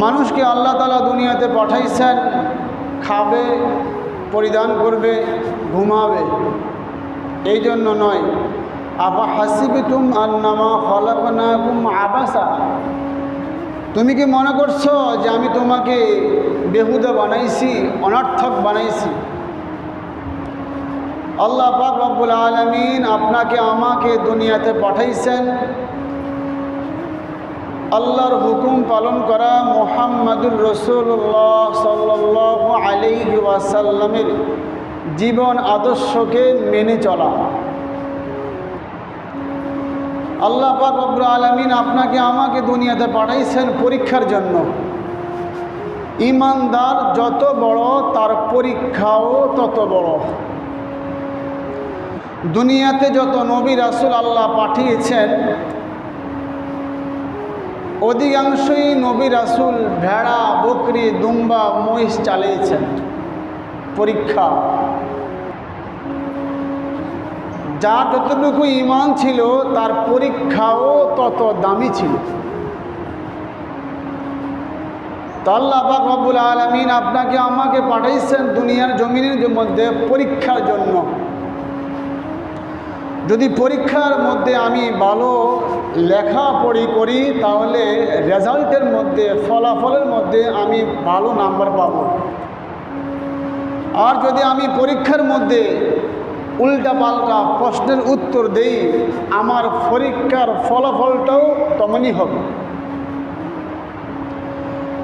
মানুষকে আল্লাহ তাআলা দুনিয়াতে পাঠাইছেন খাবে, পরিধান করবে, ঘুমাবে, এই জন্য নয়। আফা হাসিবতুম আন্নামা খালাকনাকুম আবাসা, তুমি কি মনে করছো যে আমি তোমাকে বেহুদা বানাইছি, অনর্থক বানাইছি? আল্লাহ পাক রব্বুল আলামিন আপনাকে আমাকে দুনিয়াতে পাঠাইছেন আল্লাহর হুকুম পালন করা, মুহাম্মাদুর রাসূলুল্লাহ সাল্লাল্লাহু আলাইহি ওয়াসাল্লামের জীবন আদর্শকে মেনে চলা। আল্লাহ পাক রব্বুল আলামিন আপনাকে আমাকে দুনিয়াতে পাঠাইছেন পরীক্ষার জন্য। ঈমানদার যত বড় তার পরীক্ষাও তত বড়। দুনিয়াতে যত নবী রাসূল আল্লাহ পাঠিয়েছেন অধিকাংশই নবী রাসূল ভেড়া, বকরি, দুম্বা, মহিষ চালিয়েছেন পরীক্ষা। যার যতটুকু ঈমান ছিল তার পরীক্ষাও তত দামি ছিল। তো আল্লাহ পাক রব্বুল আলামিন আপনাকে আমাকে পাঠাইছেন দুনিয়ার জমিনের মধ্যে পরীক্ষার জন্য। যদি পরীক্ষার মধ্যে আমি ভালো লেখাপড়ি করি তাহলে রেজাল্টের মধ্যে, ফলাফলের মধ্যে আমি ভালো নাম্বার পাব। আর যদি আমি পরীক্ষার মধ্যে উল্টাপাল্টা প্রশ্নের উত্তর দেই আমার পরীক্ষার ফলাফলটাও তেমনই হবে।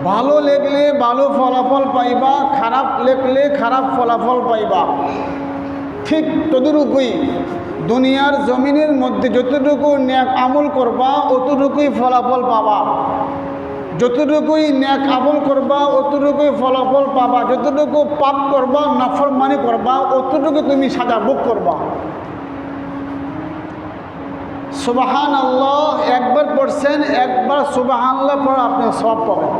ভালো লেখলে ভালো ফলাফল পাইবা, খারাপ লেখলে খারাপ ফলাফল পাইবা। ঠিক তদরূপই দুনিয়ার জমিনের মধ্যে যতটুকু নেক আমল করবা অতটুকুই ফলাফল পাবা, যতটুকুই নেক আমল করবা অতটুকুই ফলাফল পাবা, যতটুকু পাপ করবা, নাফরমানি করবা অতটুকু তুমি সাজা ভোগ করবা। সুবহানাল্লাহ একবার পড়ছেন, একবার সুবহানাল্লাহ পড়া আপনি সওয়াব পাবেন।